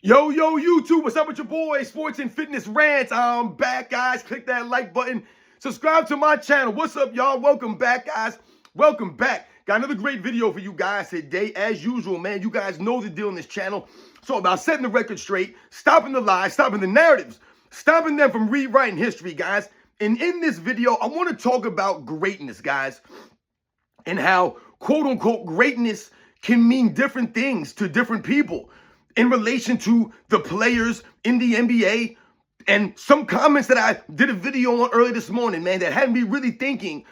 Yo, YouTube, what's up with your boy? Sports and Fitness Rants. I'm back, guys. Click that like button. Subscribe to my channel. What's up, y'all? Welcome back, guys. Welcome back. Got another great video for you guys today. As usual, man, you guys know the deal on this channel. So about setting the record straight, stopping the lies, stopping the narratives, stopping them from rewriting history, guys. And in this video, I want to talk about greatness, guys, and how, quote-unquote, greatness can mean different things to different people in relation to the players in the NBA, and some comments that I did a video on early this morning, man, that had me really thinking,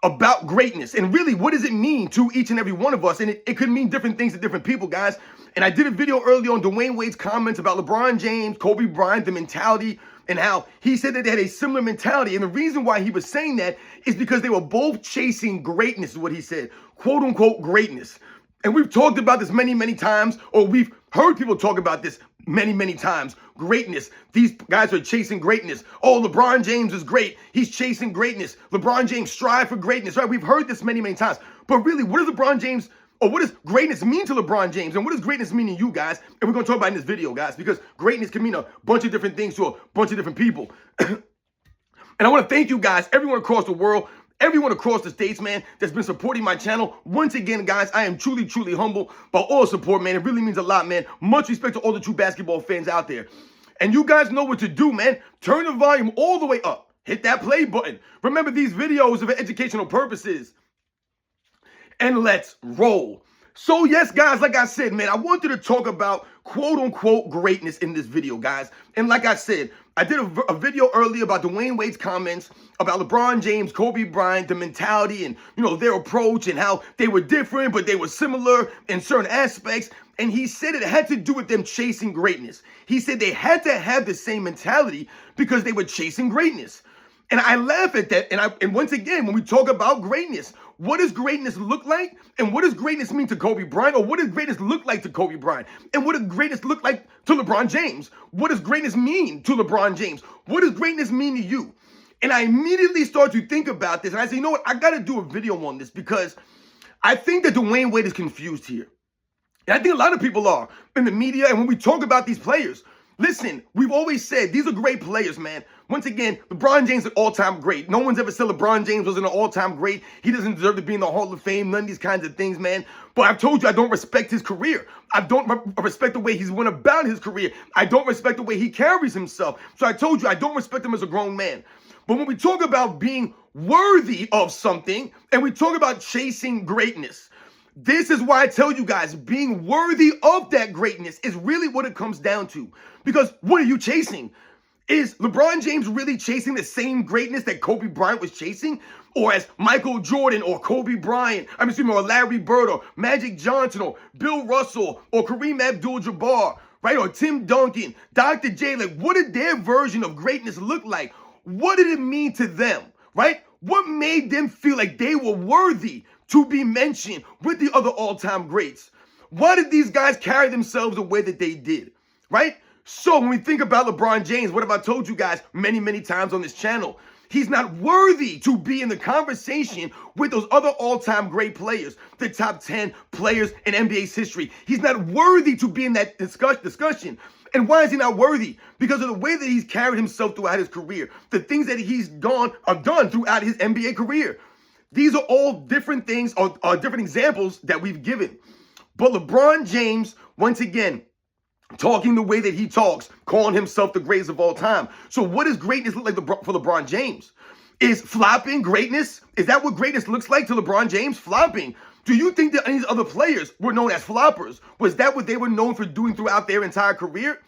about greatness and really what does it mean to each and every one of us. And it could mean different things to different people, guys. And I did a video early on Dwayne Wade's comments about LeBron James, Kobe Bryant, the mentality, and how he said that they had a similar mentality. And the reason why he was saying that is because they were both chasing greatness, is what he said, quote unquote greatness. And we've talked about this many, many times, or we've heard people talk about this many, many times. Greatness. These guys are chasing greatness. Oh, LeBron James is great. He's chasing greatness. LeBron James strive for greatness, right? We've heard this many, many times. But really, what does LeBron James, or what does greatness mean to LeBron James? And what does greatness mean to you guys? And we're going to talk about it in this video, guys, because greatness can mean a bunch of different things to a bunch of different people. And I want to thank you guys, everyone across the world, everyone across the states, man, that's been supporting my channel. Once again, guys, I am truly, truly humble by all support, man. It really means a lot, man. Much respect to all the true basketball fans out there. And you guys know what to do, man. Turn the volume all the way up. Hit that play button. Remember, these videos are for educational purposes. And let's roll. So yes, guys, like I said, man, I wanted to talk about quote-unquote greatness in this video, guys. And like I said, I did a video earlier about Dwayne Wade's comments about LeBron James, Kobe Bryant, the mentality and, their approach and how they were different, but they were similar in certain aspects. And he said it had to do with them chasing greatness. He said they had to have the same mentality because they were chasing greatness. And I laugh at that. And once again, when we talk about greatness, what does greatness look like? And what does greatness mean to Kobe Bryant? Or what does greatness look like to Kobe Bryant? And what does greatness look like to LeBron James? What does greatness mean to LeBron James? What does greatness mean to you? And I immediately start to think about this. And I say, you know what? I got to do a video on this because I think that Dwayne Wade is confused here. And I think a lot of people are in the media. And when we talk about these players, listen, we've always said these are great players, man. Once again, LeBron James is an all-time great. No one's ever said LeBron James wasn't an all-time great. He doesn't deserve to be in the Hall of Fame, none of these kinds of things, man. But I've told you I don't respect his career. I don't respect the way he's went about his career. I don't respect the way he carries himself. So I told you I don't respect him as a grown man. But when we talk about being worthy of something and we talk about chasing greatness, this is why I tell you guys, being worthy of that greatness is really what it comes down to. Because what are you chasing? Is LeBron James really chasing the same greatness that Kobe Bryant was chasing? Or as Michael Jordan or Kobe Bryant, or Larry Bird or Magic Johnson or Bill Russell or Kareem Abdul-Jabbar, right? Or Tim Duncan, Dr. J, like what did their version of greatness look like? What did it mean to them, right? What made them feel like they were worthy to be mentioned with the other all-time greats? Why did these guys carry themselves the way that they did, right? So when we think about LeBron James, what have I told you guys many, many times on this channel? He's not worthy to be in the conversation with those other all-time great players, the top 10 players in NBA's history. He's not worthy to be in that discussion. And why is he not worthy? Because of the way that he's carried himself throughout his career, the things that he's done throughout his NBA career. These are all different things or different examples that we've given. But LeBron James, once again, talking the way that he talks, calling himself the greatest of all time. So what does greatness look like for LeBron James? Is flopping greatness? Is that what greatness looks like to LeBron James? Flopping. Do you think that any of these other players were known as floppers? Was that what they were known for doing throughout their entire career?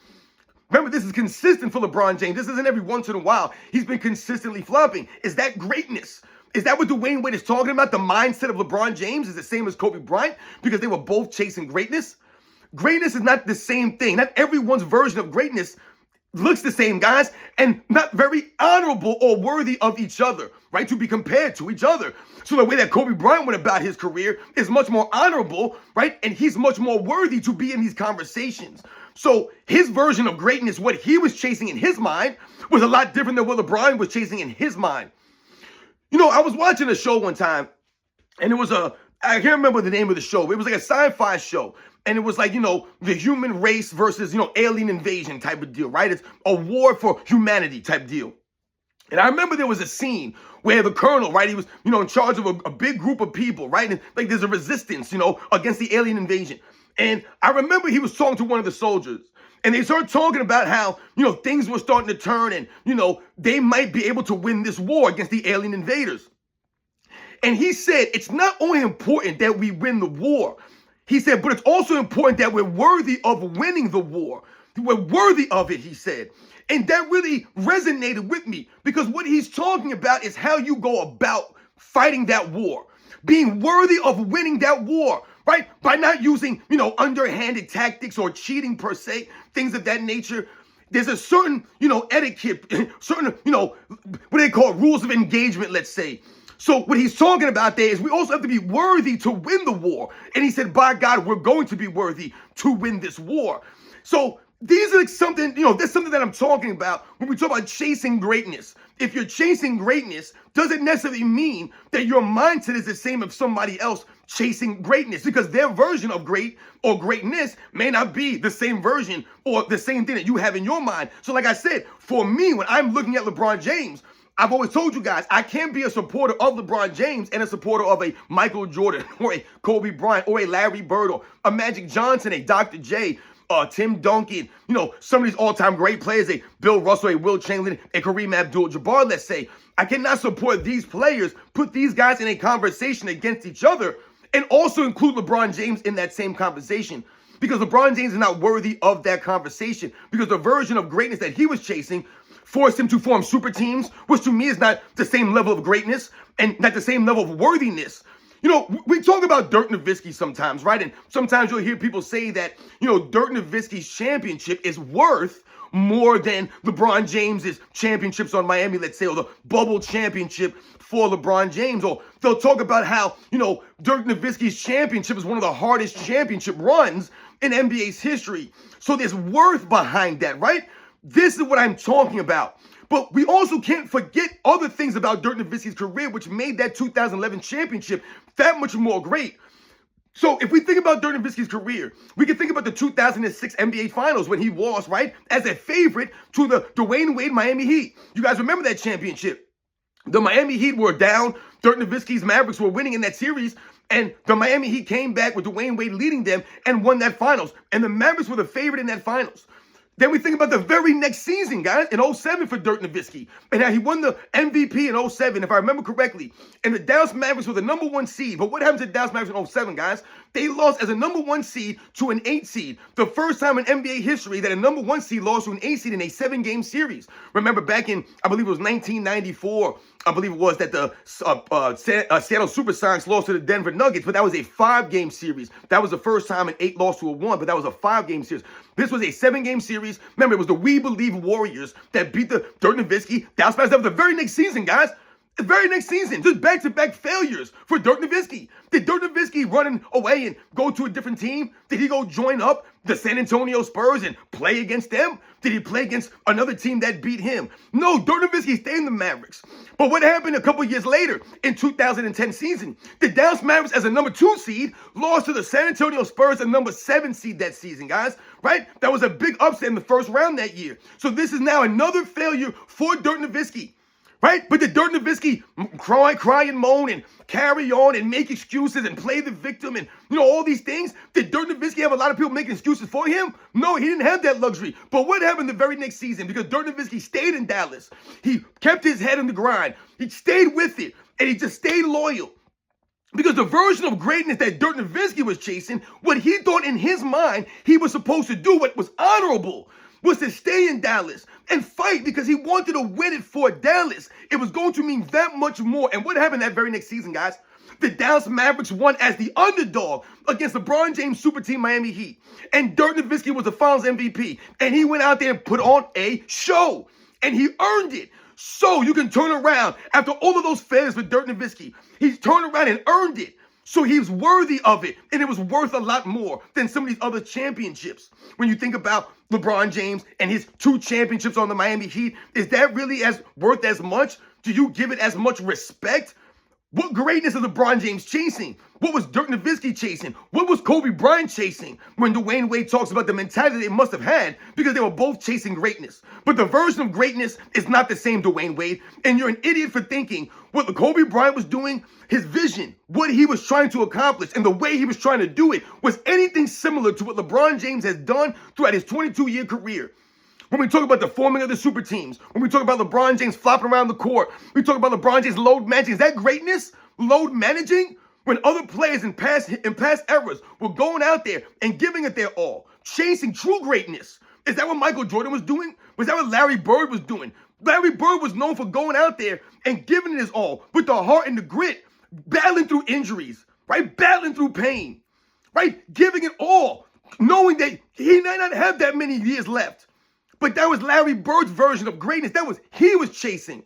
Remember, this is consistent for LeBron James. This isn't every once in a while. He's been consistently flopping. Is that greatness? Is that what Dwayne Wade is talking about? The mindset of LeBron James is the same as Kobe Bryant because they were both chasing greatness? Greatness is not the same thing. Not everyone's version of greatness looks the same, guys, and not very honorable or worthy of each other, right? To be compared to each other. So the way that Kobe Bryant went about his career is much more honorable, right? And he's much more worthy to be in these conversations. So his version of greatness, what he was chasing in his mind, was a lot different than what LeBron was chasing in his mind. I was watching a show one time, and it was a I can't remember the name of the show. It was like a sci-fi show. And it was like, the human race versus, alien invasion type of deal, right? It's a war for humanity type deal. And I remember there was a scene where the colonel, right, he was, in charge of a big group of people, right? And like there's a resistance, against the alien invasion. And I remember he was talking to one of the soldiers. And they started talking about how, things were starting to turn and, they might be able to win this war against the alien invaders. And he said, it's not only important that we win the war, he said, but it's also important that we're worthy of winning the war. We're worthy of it, he said. And that really resonated with me because what he's talking about is how you go about fighting that war, being worthy of winning that war, right? By not using, underhanded tactics or cheating per se, things of that nature. There's a certain, etiquette, certain, what they call rules of engagement, let's say. So what he's talking about there is we also have to be worthy to win the war. And he said, by God, we're going to be worthy to win this war. So these are like something, that's something that I'm talking about when we talk about chasing greatness. If you're chasing greatness, doesn't necessarily mean that your mindset is the same as somebody else chasing greatness because their version of great or greatness may not be the same version or the same thing that you have in your mind. So like I said, for me, when I'm looking at LeBron James, I've always told you guys, I can't be a supporter of LeBron James and a supporter of a Michael Jordan or a Kobe Bryant or a Larry Bird or a Magic Johnson, a Dr. J, Tim Duncan, some of these all-time great players, a Bill Russell, a Will Chamberlain, a Kareem Abdul-Jabbar, let's say. I cannot support these players, put these guys in a conversation against each other, and also include LeBron James in that same conversation. Because LeBron James is not worthy of that conversation. Because the version of greatness that he was chasing forced him to form super teams, which to me is not the same level of greatness and not the same level of worthiness. We talk about Dirk Nowitzki sometimes, right? And sometimes you'll hear people say that, Dirk Nowitzki's championship is worth more than LeBron James's championships on Miami, let's say, or the bubble championship for LeBron James. Or they'll talk about how, Dirk Nowitzki's championship is one of the hardest championship runs in NBA's history. So there's worth behind that, right? This is what I'm talking about. But we also can't forget other things about Dirk Nowitzki's career, which made that 2011 championship that much more great. So if we think about Dirk Nowitzki's career, we can think about the 2006 NBA Finals when he lost, right, as a favorite to the Dwayne Wade Miami Heat. You guys remember that championship? The Miami Heat were down. Dirk Nowitzki's Mavericks were winning in that series. And the Miami Heat came back with Dwayne Wade leading them and won that finals. And the Mavericks were the favorite in that finals. Then we think about the very next season, guys, in 2007 for Dirk Nowitzki. And how he won the MVP in 2007, if I remember correctly. And the Dallas Mavericks were the number 1 seed. But what happened to the Dallas Mavericks in 2007, guys? They lost as a number 1 seed to an 8 seed. The first time in NBA history that a number 1 seed lost to an 8 seed in a 7-game series. Remember back in, I believe it was 1994, I believe it was that the Seattle Supersonics lost to the Denver Nuggets, but that was a 5-game series. That was the first time an 8 lost to a 1, but that was a 5-game series. This was a 7-game series. Remember, it was the We Believe Warriors that beat the Dirk Nowitzki Dallas Mavericks. That was the very next season, guys. The very next season, just back-to-back failures for Dirk Nowitzki. Did Dirk Nowitzki run away and go to a different team? Did he go join up the San Antonio Spurs and play against them? Did he play against another team that beat him? No, Dirk Nowitzki stayed in the Mavericks. But what happened a couple years later in 2010 season? The Dallas Mavericks, as a number 2 seed, lost to the San Antonio Spurs, a number 7 seed that season, guys. Right? That was a big upset in the first round that year. So this is now another failure for Dirk Nowitzki. Right? But did Dirk Nowitzki cry and moan and carry on and make excuses and play the victim and, all these things? Did Dirk Nowitzki have a lot of people making excuses for him? No, he didn't have that luxury. But what happened the very next season? Because Dirk Nowitzki stayed in Dallas. He kept his head on the grind. He stayed with it. And he just stayed loyal. Because the version of greatness that Dirk Nowitzki was chasing, what he thought in his mind he was supposed to do, what was honorable, was to stay in Dallas and fight because he wanted to win it for Dallas. It was going to mean that much more. And what happened that very next season, guys? The Dallas Mavericks won as the underdog against LeBron James super team Miami Heat. And Dirk Nowitzki was the finals MVP. And he went out there and put on a show. And he earned it. So you can turn around after all of those failures with Dirk Nowitzki. He's turned around and earned it. So he was worthy of it, and it was worth a lot more than some of these other championships. When you think about LeBron James and his 2 championships on the Miami Heat, is that really worth as much? Do you give it as much respect What greatness is LeBron James chasing? What was Dirk Nowitzki chasing? What was Kobe Bryant chasing? When Dwayne Wade talks about the mentality they must have had because they were both chasing greatness. But the version of greatness is not the same, Dwayne Wade. And you're an idiot for thinking what Kobe Bryant was doing, his vision, what he was trying to accomplish, and the way he was trying to do it was anything similar to what LeBron James has done throughout his 22-year career. When we talk about the forming of the super teams, when we talk about LeBron James flopping around the court, we talk about LeBron James load managing. Is that greatness? Load managing? When other players in past eras were going out there and giving it their all, chasing true greatness. Is that what Michael Jordan was doing? Was that what Larry Bird was doing? Larry Bird was known for going out there and giving it his all with the heart and the grit, battling through injuries, right? Battling through pain, right? Giving it all, knowing that he might not have that many years left. But that was Larry Bird's version of greatness. He was chasing.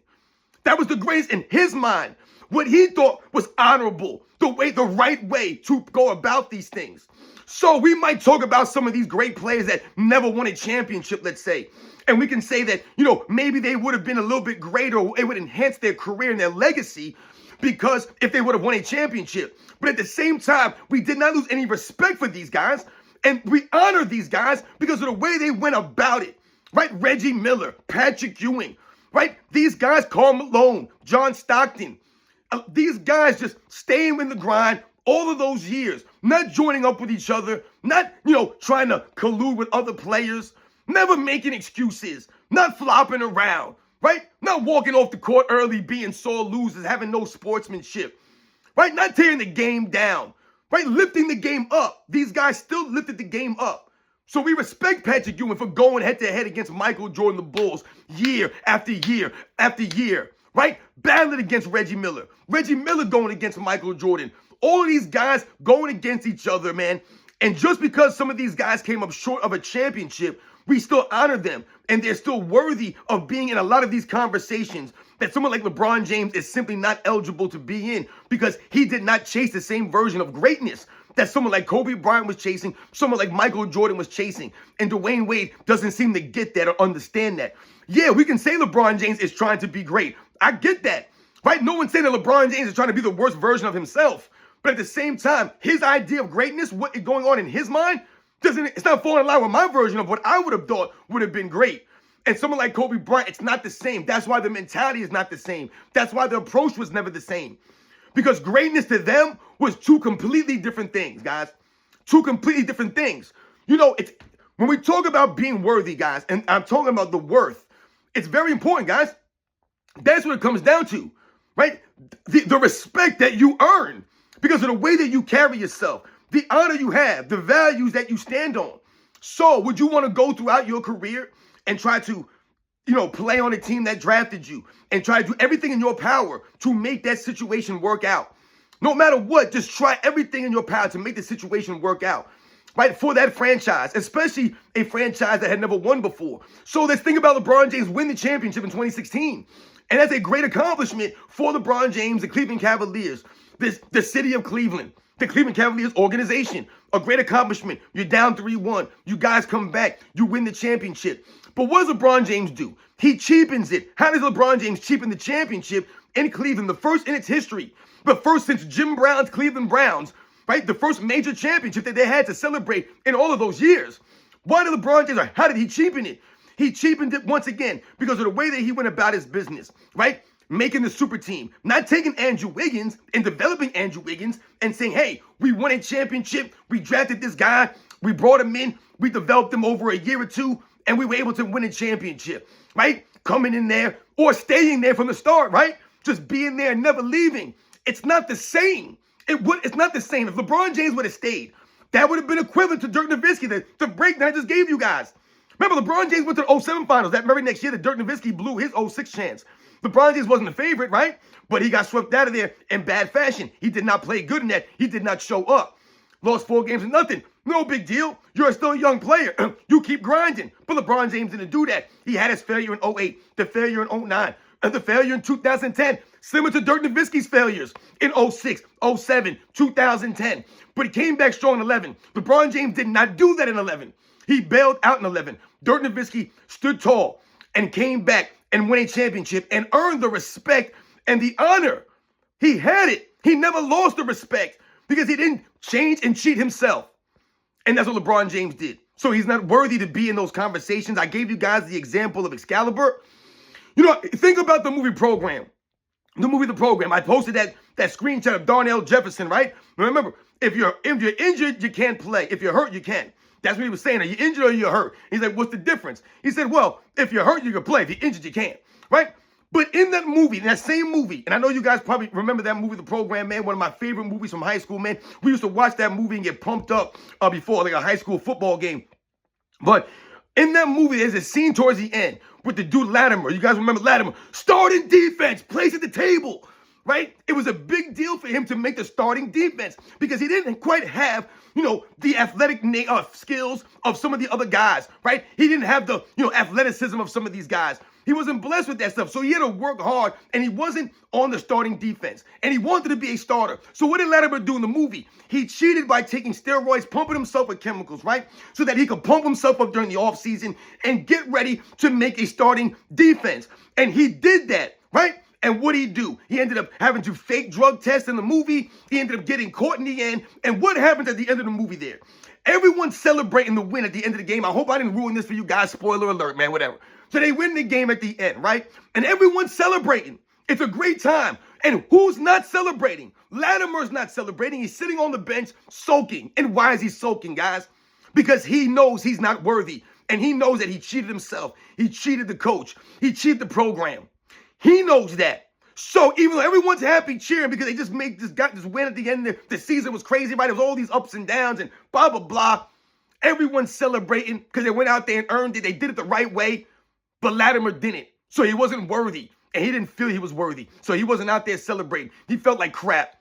That was the greatest in his mind. What he thought was honorable, the right way to go about these things. So we might talk about some of these great players that never won a championship, let's say. And we can say that, maybe they would have been a little bit greater, or it would enhance their career and their legacy because if they would have won a championship. But at the same time, we did not lose any respect for these guys. And we honor these guys because of the way they went about it. Right? Reggie Miller, Patrick Ewing, right? These guys, Karl Malone, John Stockton, these guys just staying in the grind all of those years, not joining up with each other, not, trying to collude with other players, never making excuses, not flopping around, right? Not walking off the court early, being sore losers, having no sportsmanship, right? Not tearing the game down, right? Lifting the game up. These guys still lifted the game up. So we respect Patrick Ewing for going head-to-head against Michael Jordan, the Bulls, year after year after year, right? Battling against Reggie Miller. Reggie Miller going against Michael Jordan. All of these guys going against each other, man. And just because some of these guys came up short of a championship, we still honor them. And they're still worthy of being in a lot of these conversations that someone like LeBron James is simply not eligible to be in because he did not chase the same version of greatness that someone like Kobe Bryant was chasing, someone like Michael Jordan was chasing. And Dwayne Wade doesn't seem to get that or understand that. Yeah, we can say LeBron James is trying to be great. I get that, right? No one's saying that LeBron James is trying to be the worst version of himself. But at the same time, his idea of greatness, what is going on in his mind, it's not falling in line with my version of what I would have thought would have been great. And someone like Kobe Bryant, it's not the same. That's why the mentality is not the same. That's why the approach was never the same. Because greatness to them was two completely different things, guys. Two completely different things. It's when we talk about being worthy, guys, and I'm talking about the worth, it's very important, guys. That's what it comes down to, right? The respect that you earn because of the way that you carry yourself, the honor you have, the values that you stand on. So would you want to go throughout your career and try to play on a team that drafted you and try to do everything in your power to make that situation work out? No matter what, just try everything in your power to make the situation work out, right? For that franchise, especially a franchise that had never won before. So let's think about LeBron James winning the championship in 2016. And that's a great accomplishment for LeBron James, the Cleveland Cavaliers, the city of Cleveland, the Cleveland Cavaliers organization. A great accomplishment. You're down 3-1. You guys come back. You win the championship. But what does LeBron James do? He cheapens it. How does LeBron James cheapen the championship in Cleveland? The first in its history. The first since Jim Brown's Cleveland Browns, right? The first major championship that they had to celebrate in all of those years. Why did LeBron James, how did he cheapen it? He cheapened it once again because of the way that he went about his business, right? Making the super team, not taking Andrew Wiggins and developing Andrew Wiggins and saying, hey, we won a championship. We drafted this guy. We brought him in. We developed him over a year or two, and we were able to win a championship, right? Coming in there or staying there from the start, right? Just being there and never leaving. It's not the same. It's not the same. If LeBron James would have stayed, that would have been equivalent to Dirk Nowitzki, the break that I just gave you guys. Remember, LeBron James went to the 07 finals. That very next year that Dirk Nowitzki blew his 06 chance. LeBron James wasn't the favorite, right? But he got swept out of there in bad fashion. He did not play good in that. He did not show up. Lost 4 games to nothing. No big deal. You're still a young player. You keep grinding. But LeBron James didn't do that. He had his failure in 08, the failure in 09, and the failure in 2010. Similar to Dirk Nowitzki's failures in 06, 07, 2010. But he came back strong in 11. LeBron James did not do that in 11. He bailed out in 11. Dirk Nowitzki stood tall and came back and won a championship and earned the respect and the honor. He had it. He never lost the respect because he didn't change and cheat himself. And that's what LeBron James did. So he's not worthy to be in those conversations. I gave you guys the example of Excalibur. You know, think about the movie Program. The Program. I posted that screenshot of Darnell Jefferson, right? Remember, if you're injured, you can't play. If you're hurt, you can. That's what he was saying. Are you injured or you're hurt? He's like, what's the difference? He said, well, if you're hurt, you can play. If you're injured, you can't. Right? But in that movie, in that same movie, and I know you guys probably remember that movie, The Program, man, one of my favorite movies from high school, man. We used to watch that movie and get pumped up before like a high school football game. But in that movie, there's a scene towards the end with the dude Latimer. You guys remember Latimer? Starting defense, place at the table, right? It was a big deal for him to make the starting defense because he didn't quite have, the athletic skills of some of the other guys, right? He didn't have the, athleticism of some of these guys. He wasn't blessed with that stuff. So he had to work hard, and he wasn't on the starting defense. And he wanted to be a starter. So what did Latimer do in the movie? He cheated by taking steroids, pumping himself with chemicals, right? So that he could pump himself up during the offseason and get ready to make a starting defense. And he did that, right? And what did he do? He ended up having to fake drug test in the movie. He ended up getting caught in the end. And what happens at the end of the movie there? Everyone's celebrating the win at the end of the game. I hope I didn't ruin this for you guys. Spoiler alert, man, whatever. So they win the game at the end, right? And everyone's celebrating. It's a great time. And who's not celebrating? Latimer's not celebrating. He's sitting on the bench soaking. And why is he soaking, guys? Because he knows he's not worthy. And he knows that he cheated himself. He cheated the coach. He cheated the program. He knows that. So even though everyone's happy cheering because they just got this win at the end, the season was crazy, right? It was all these ups and downs and blah, blah, blah. Everyone's celebrating because they went out there and earned it. They did it the right way. But Latimer didn't. So he wasn't worthy. And he didn't feel he was worthy. So he wasn't out there celebrating. He felt like crap.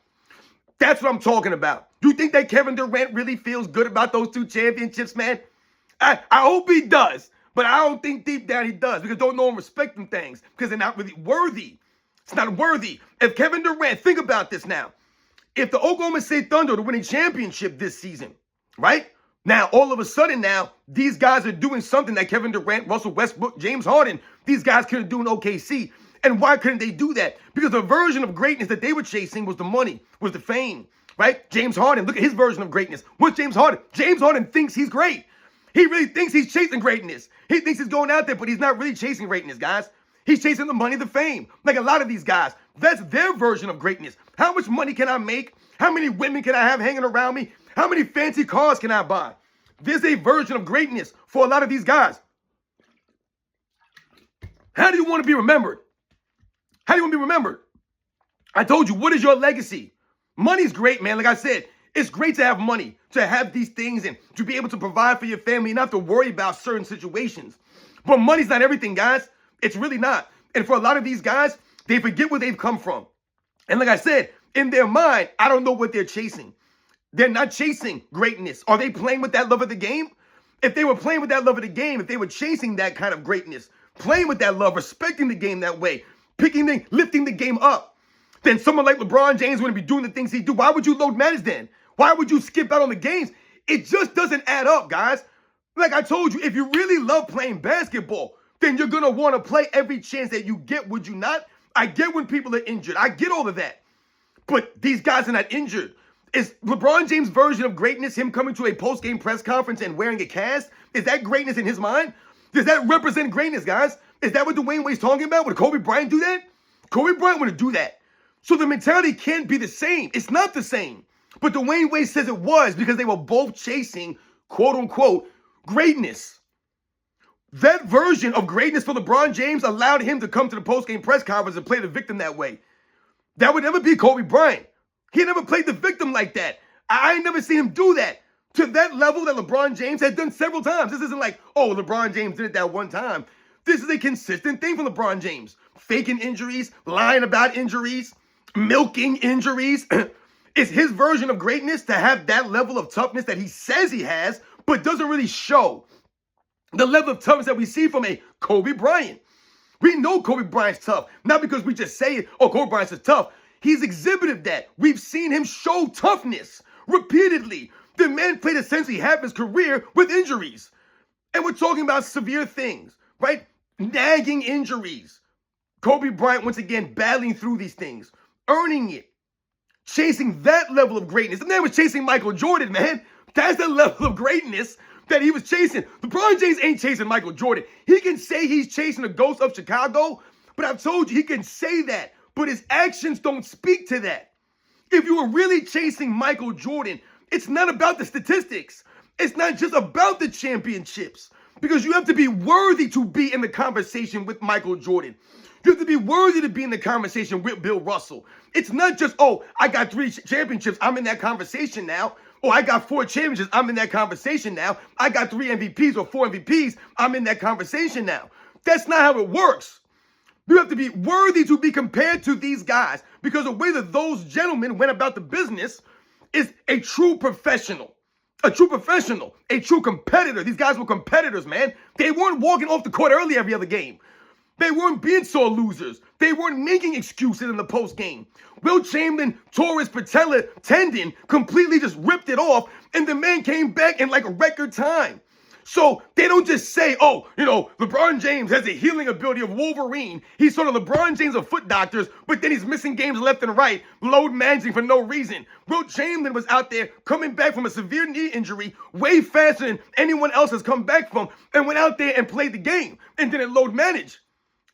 That's what I'm talking about. You think that Kevin Durant really feels good about those 2 championships, man? I hope he does. But I don't think deep down he does. Because don't know him respecting things. Because they're not really worthy. It's not worthy. If Kevin Durant, think about this now. If the Oklahoma State Thunder to win a championship this season, right? Now, all of a sudden now, these guys are doing something that Kevin Durant, Russell Westbrook, James Harden, these guys couldn't do in OKC. And why couldn't they do that? Because the version of greatness that they were chasing was the money, was the fame, right? James Harden, look at his version of greatness. What's James Harden? James Harden thinks he's great. He really thinks he's chasing greatness. He thinks he's going out there, but he's not really chasing greatness, guys. He's chasing the money, the fame. Like a lot of these guys, that's their version of greatness. How much money can I make? How many women can I have hanging around me? How many fancy cars can I buy? There's a version of greatness for a lot of these guys. How do you want to be remembered? How do you want to be remembered? I told you, what is your legacy? Money's great, man. Like I said, it's great to have money, to have these things and to be able to provide for your family and not have to worry about certain situations. But money's not everything, guys. It's really not. And for a lot of these guys, they forget where they've come from. And like I said, in their mind, I don't know what they're chasing. They're not chasing greatness. Are they playing with that love of the game? If they were playing with that love of the game, if they were chasing that kind of greatness, playing with that love, respecting the game that way, lifting the game up, then someone like LeBron James wouldn't be doing the things he do. Why would you load manage then? Why would you skip out on the games? It just doesn't add up, guys. Like I told you, if you really love playing basketball, then you're going to want to play every chance that you get, would you not? I get when people are injured. I get all of that. But these guys are not injured. Is LeBron James' version of greatness him coming to a post-game press conference and wearing a cast? Is that greatness in his mind? Does that represent greatness, guys? Is that what Dwayne Wade's talking about? Would Kobe Bryant do that? Kobe Bryant wouldn't do that. So the mentality can't be the same. It's not the same. But Dwayne Wade says it was because they were both chasing, quote-unquote, greatness. That version of greatness for LeBron James allowed him to come to the post-game press conference and play the victim that way. That would never be Kobe Bryant. He never played the victim like that. I ain't never seen him do that to that level that LeBron James has done several times. This isn't like, oh, LeBron James did it that one time. This is a consistent thing from LeBron James. Faking injuries, lying about injuries, milking injuries. It's his version of greatness to have that level of toughness that he says he has, but doesn't really show. The level of toughness that we see from a Kobe Bryant. We know Kobe Bryant's tough, not because we just say it, oh, Kobe Bryant's tough. He's exhibited that. We've seen him show toughness repeatedly. The man played essentially half his career with injuries. And we're talking about severe things, right? Nagging injuries. Kobe Bryant, once again, battling through these things, earning it, chasing that level of greatness. The man was chasing Michael Jordan, man. That's the level of greatness that he was chasing. LeBron James ain't chasing Michael Jordan. He can say he's chasing the ghost of Chicago, but I've told you he can say that, but his actions don't speak to that. If you were really chasing Michael Jordan, it's not about the statistics. It's not just about the championships, because you have to be worthy to be in the conversation with Michael Jordan. You have to be worthy to be in the conversation with Bill Russell. It's not just, oh, I got 3 championships, I'm in that conversation now. Oh, I got 4 championships, I'm in that conversation now. I got 3 MVPs or 4 MVPs, I'm in that conversation now. That's not how it works. You have to be worthy to be compared to these guys, because the way that those gentlemen went about the business is a true professional. A true professional, a true competitor. These guys were competitors, man. They weren't walking off the court early every other game. They weren't being sore losers. They weren't making excuses in the post game. Will Chamberlain tore his patella tendon, completely just ripped it off, and the man came back in like a record time. So they don't just say, oh, LeBron James has a healing ability of Wolverine. He's sort of LeBron James of foot doctors, but then he's missing games left and right, load managing for no reason. Will Chamberlain was out there coming back from a severe knee injury way faster than anyone else has come back from, and went out there and played the game and didn't load manage.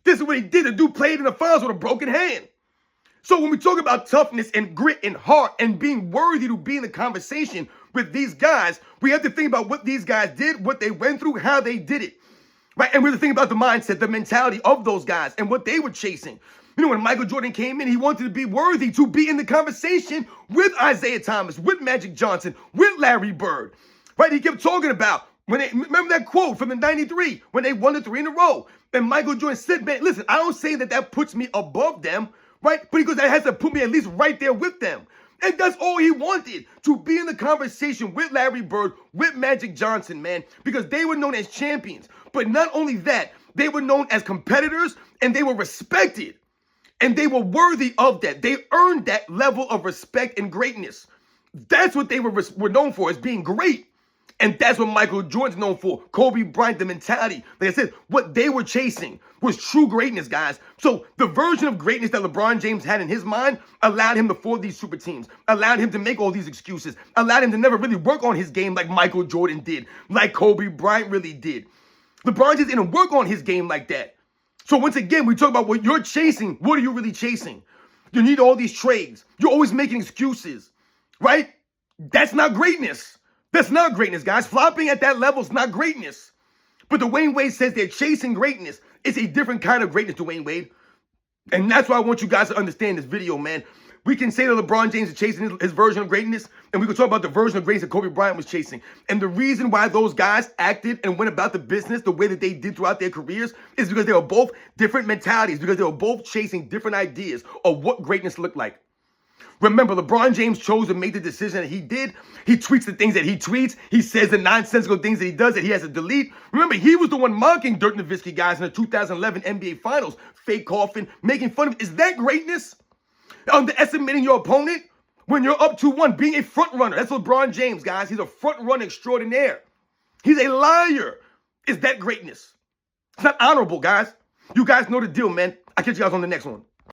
This is what he did. The dude played in the finals with a broken hand. So when we talk about toughness and grit and heart and being worthy to be in the conversation with these guys, we have to think about what these guys did, what they went through, how they did it, right? And we have to think about the mindset, the mentality of those guys and what they were chasing. When Michael Jordan came in, he wanted to be worthy to be in the conversation with Isaiah Thomas, with Magic Johnson, with Larry Bird, right? He kept talking about remember that quote from the 93 when they won the 3 in a row. And Michael Jordan said, man, listen, I don't say that puts me above them, right? But he goes, that has to put me at least right there with them. And that's all he wanted, to be in the conversation with Larry Bird, with Magic Johnson, man, because they were known as champions. But not only that, they were known as competitors, and they were respected. And they were worthy of that. They earned that level of respect and greatness. That's what they were known for, as being great. And that's what Michael Jordan's known for. Kobe Bryant, the mentality. Like I said, what they were chasing was true greatness, guys. So the version of greatness that LeBron James had in his mind allowed him to afford these super teams, allowed him to make all these excuses, allowed him to never really work on his game like Michael Jordan did, like Kobe Bryant really did. LeBron just didn't work on his game like that. So once again, we talk about what you're chasing. What are you really chasing? You need all these trades. You're always making excuses, right? That's not greatness. That's not greatness, guys. Flopping at that level is not greatness. But Dwayne Wade says they're chasing greatness. It's a different kind of greatness, Dwayne Wade. And that's why I want you guys to understand this video, man. We can say that LeBron James is chasing his version of greatness, and we can talk about the version of greatness that Kobe Bryant was chasing. And the reason why those guys acted and went about the business the way that they did throughout their careers is because they were both different mentalities, because they were both chasing different ideas of what greatness looked like. Remember, LeBron James chose to make the decision that he did. He tweets the things that he tweets. He says the nonsensical things that he does that he has to delete. Remember, he was the one mocking Dirk Nowitzki guys in the 2011 NBA Finals, fake coughing, making fun of. Is that greatness? Underestimating your opponent when you're up 2-1, being a front runner. That's LeBron James, guys. He's a front runner extraordinaire. He's a liar. Is that greatness? It's not honorable, guys. You guys know the deal, man. I'll catch you guys on the next one.